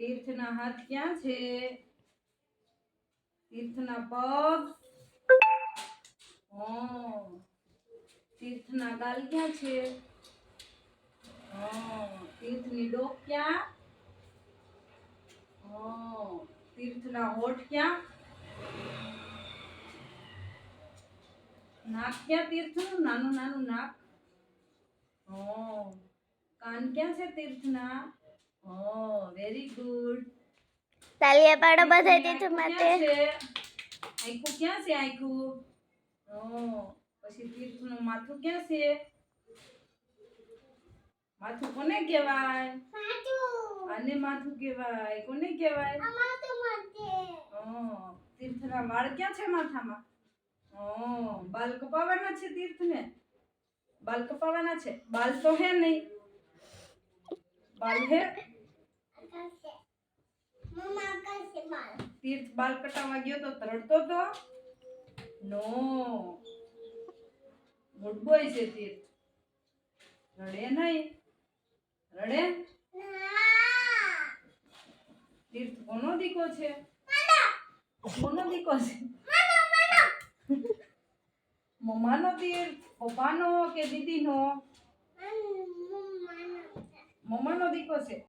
તીર્થના હાથ ક્યાં છે? તીર્થના પગ? તીર્થના ગાલ ક્યાં છે? તીર્થની ડોક ક્યાં? તીર્થના હોઠ ક્યાં? નાક ક્યાં તીર્થનું? નાનું નાનું નાક. કાન ક્યાં છે તીર્થના? Very good. તાલિયા પાડો બધા તીર્થ માટે. આંખું ક્યાં છે? આંખું. પછી તીર્થનું માથું ક્યાં છે? માથું કોને કહેવાય? આને માથું કહેવાય. કોને કહેવાય? તીર્થના વાળ ક્યાં છે માથામાં? બાલ કપાવાના છે તીર્થને? બાલ કપાવાના છે? બાલ તો હે નહીં. બાલ હે? તીર્થ બાલ કટાવવા ગયો તો રડતો તો? નો. ગુડ બોય છે તીર્થ. રડે નહીં. રડે? તીર્થ કોનો દીકો છે? કોનો દીકો છે? મમ્માનો તીર્થ? પપ્પાનો કે દીદીનો? મમ્માનો દીકો છે.